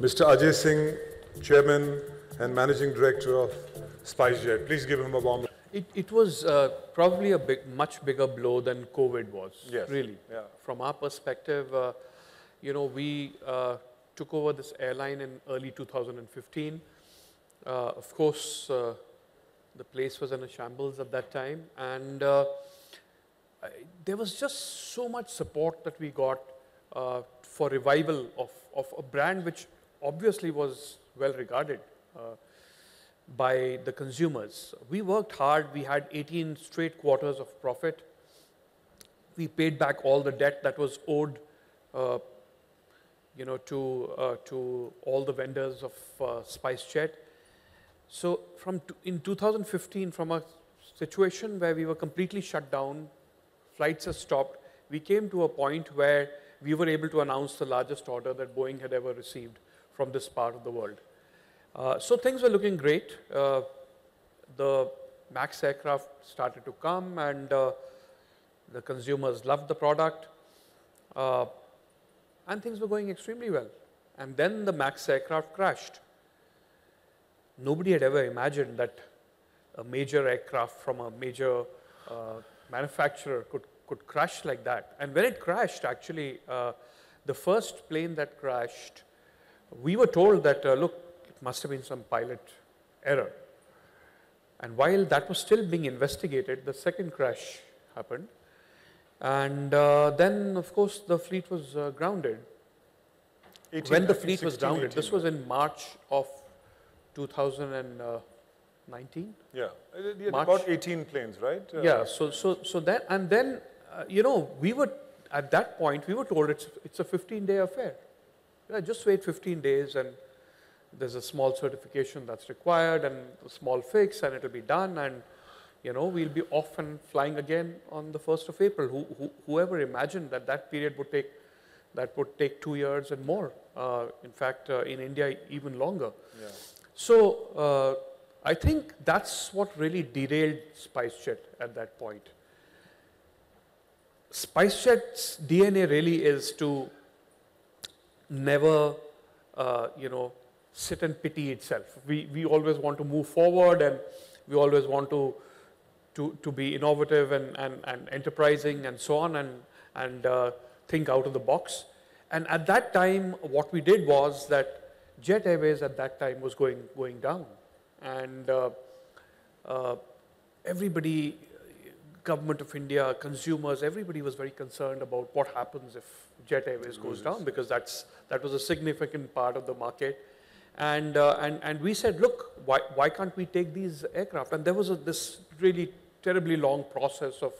Mr. Ajay Singh, Chairman and Managing Director of SpiceJet. Please give him a warm. It was probably a much bigger blow than COVID was. Yes. Really. Yeah. From our perspective, we took over this airline in early 2015. Of course, the place was in a shambles at that time, and there was just so much support that we got for revival of a brand which obviously was well regarded by the consumers. We worked hard. We had 18 straight quarters of profit. We paid back all the debt that was owed, to all the vendors of SpiceJet. So in 2015, from a situation where we were completely shut down, flights had stopped, we came to a point where we were able to announce the largest order that Boeing had ever received from this part of the world. So things were looking great. The MAX aircraft started to come, and the consumers loved the product, and things were going extremely well. And then the MAX aircraft crashed. Nobody had ever imagined that a major aircraft from a major manufacturer could crash like that. And when it crashed, actually, the first plane that crashed, we were told that, look, it must have been some pilot error. And while that was still being investigated, the second crash happened. And then, of course, the fleet was grounded. When the fleet was grounded, this was in March of 2019. Yeah, about 18 planes, right? Yeah. So that, and then we were at that point we were told it's a 15-day affair. Just wait 15 days, and there's a small certification that's required, and a small fix, and it'll be done, and we'll be off and flying again on the 1st of April. Whoever imagined that period would take 2 years and more. In fact, in India, even longer. Yeah. So I think that's what really derailed SpiceJet at that point. SpiceJet's DNA really is to never, sit and pity itself. We always want to move forward, and we always want to be innovative and enterprising and so on, and think out of the box. And at that time, what we did was that Jet Airways at that time was going down, and everybody, government of India, consumers, everybody was very concerned about what happens if Jet Airways goes down, because that was a significant part of the market. And we said, look, why can't we take these aircraft? And there was this really terribly long process of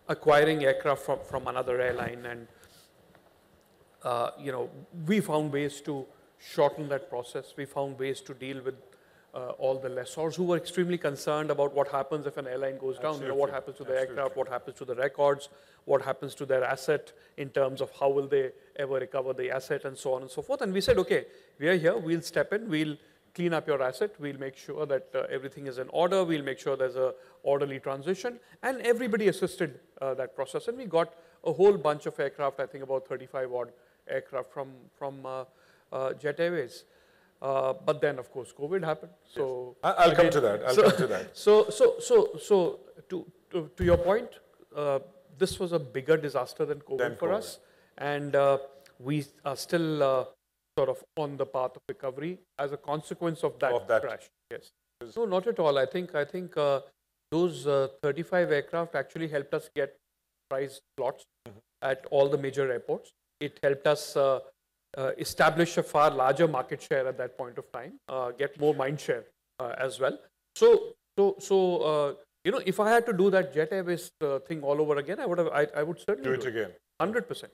acquiring aircraft from another airline, and we found ways to shorten that process. We found ways to deal with all the lessors who were extremely concerned about what happens if an airline goes down. What happens to the aircraft, what happens to the records, what happens to their asset in terms of how will they ever recover the asset, and so on and so forth. And we said, okay, we are here, we'll step in, we'll clean up your asset, we'll make sure that everything is in order, we'll make sure there's a orderly transition, and everybody assisted that process. And we got a whole bunch of aircraft, I think about 35 odd aircraft from Jet Airways. But then, of course, COVID happened. So yes. I'll come to that. So to your point, this was a bigger disaster than COVID for us, and we are still sort of on the path of recovery as a consequence of that crash. Yes. No, not at all. I think those 35 aircraft actually helped us get prize slots at all the major airports. It helped us establish a far larger market share at that point of time, get more mind share as well. So if I had to do that Jet Airways thing all over again, I would certainly do it again. 100%.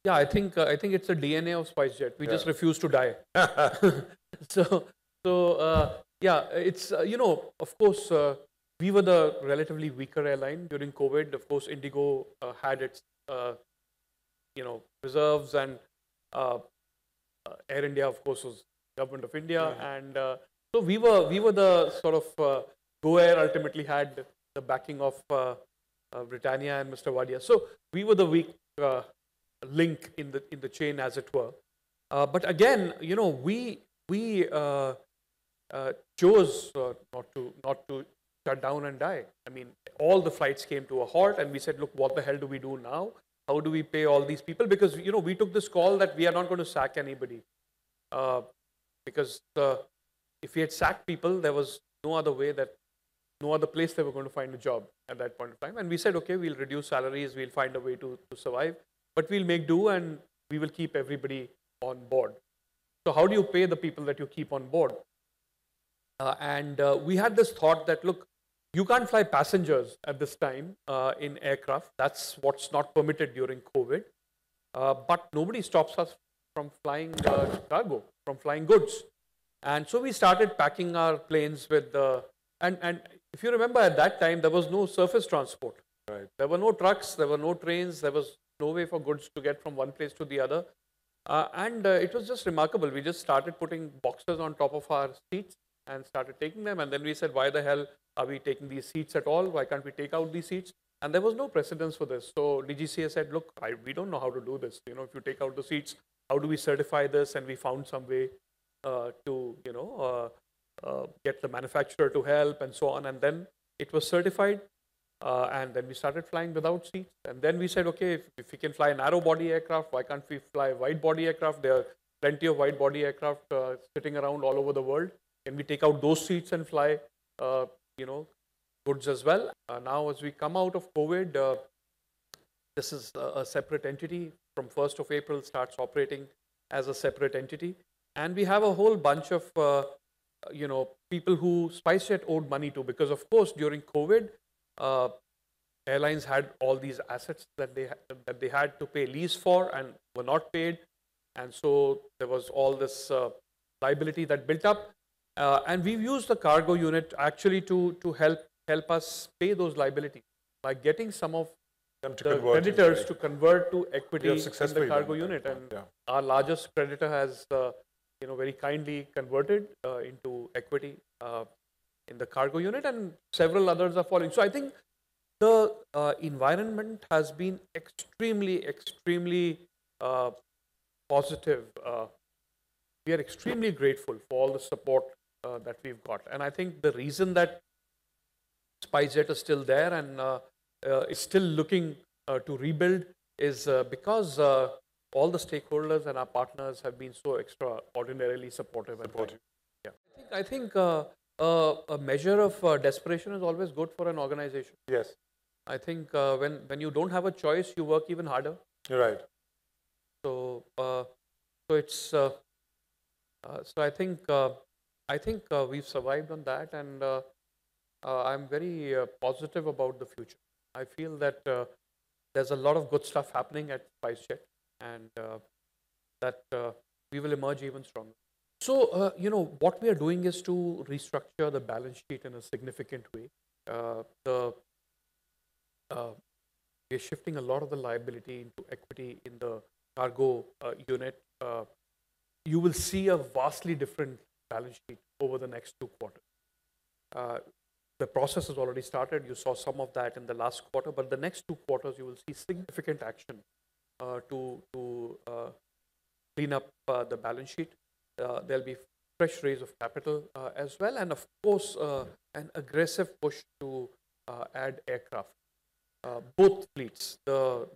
Yeah, I think it's the DNA of SpiceJet. We just refuse to die. Yeah, it's of course we were the relatively weaker airline during COVID. Of course, Indigo had its reserves, and Air India, of course, was government of India, and so we were the sort of Go Air ultimately had the backing of Britannia and Mr. Wadia. So we were the weak link in the chain, as it were. But again, we we chose not to shut down and die. I mean, all the flights came to a halt, and we said, look, what the hell do we do now? How do we pay all these people? Because we took this call that we are not going to sack anybody, uh, because if we had sacked people, there was no other way that no other place they were going to find a job at that point of time. And we said, okay, we'll reduce salaries, we'll find a way to survive, but we'll make do and we will keep everybody on board. So how do you pay the people that you keep on board? And we had this thought that, look, you can't fly passengers at this time in aircraft. That's what's not permitted during COVID. But nobody stops us from flying cargo, from flying goods. And so we started packing our planes with, and if you remember at that time, there was no surface transport. Right. There were no trucks, there were no trains, there was no way for goods to get from one place to the other. And it was just remarkable. We just started putting boxes on top of our seats and started taking them. And then we said, why the hell are we taking these seats at all? Why can't we take out these seats? And there was no precedence for this. So DGCA said, look, we don't know how to do this. If you take out the seats, how do we certify this? And we found some way to, get the manufacturer to help and so on. And then it was certified. And then we started flying without seats. And then we said, okay, if we can fly narrow body aircraft, why can't we fly wide body aircraft? There are plenty of wide body aircraft sitting around all over the world. Can we take out those seats and fly, goods as well? Now, as we come out of COVID, this is a separate entity. From 1st of April, starts operating as a separate entity. And we have a whole bunch of, people who SpiceJet owed money to, because of course, during COVID, airlines had all these assets that they had to pay lease for and were not paid. And so there was all this liability that built up. And we've used the cargo unit actually to help us pay those liabilities by getting some of the creditors to convert to equity in the cargo unit. And our largest creditor has very kindly converted into equity in the cargo unit, and several others are following. So I think the environment has been extremely positive. We are extremely grateful for all the support that we've got. And I think the reason that SpiceJet is still there and is still looking to rebuild is because all the stakeholders and our partners have been so extraordinarily supportive. Yeah. I think a measure of desperation is always good for an organization. Yes. I think when you don't have a choice, you work even harder. You're right. So it's so I think we've survived on that, and I'm very positive about the future. I feel that there's a lot of good stuff happening at SpiceJet, and that we will emerge even stronger. So what we are doing is to restructure the balance sheet in a significant way. We're shifting a lot of the liability into equity in the cargo unit. You will see a vastly different balance sheet over the next 2 quarters. The process has already started. You saw some of that in the last quarter, but the next 2 quarters you will see significant action to clean up the balance sheet. There'll be fresh raise of capital as well, and of course an aggressive push to add aircraft. Both fleets, the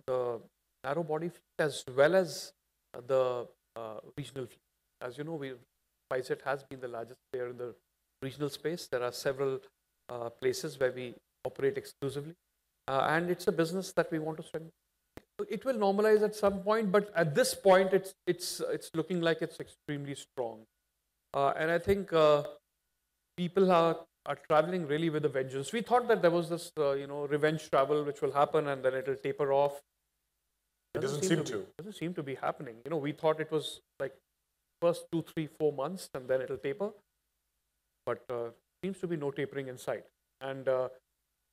narrow body fleet as well as the regional fleet. As you know, SpiceJet has been the largest player in the regional space. There are several places where we operate exclusively, and it's a business that we want to strengthen. It will normalize at some point, but at this point, it's looking like it's extremely strong, and I think people are traveling really with a vengeance. We thought that there was this revenge travel which will happen and then it will taper off. It doesn't seem to be happening. We thought it was like first 2, 3, 4 months and then it'll taper, but seems to be no tapering in sight. And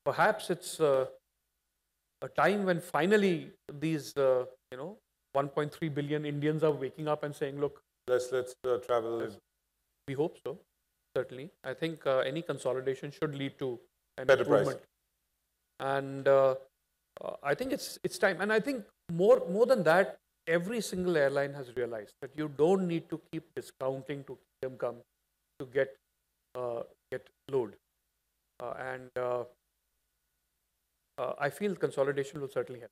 perhaps it's a time when finally these 1.3 billion Indians are waking up and saying, look, let's travel. We hope so. Certainly, I think any consolidation should lead to an better improvement. Price. And I think it's time. And I think more than that, every single airline has realized that you don't need to keep discounting to keep them come to get load. And I feel consolidation will certainly help.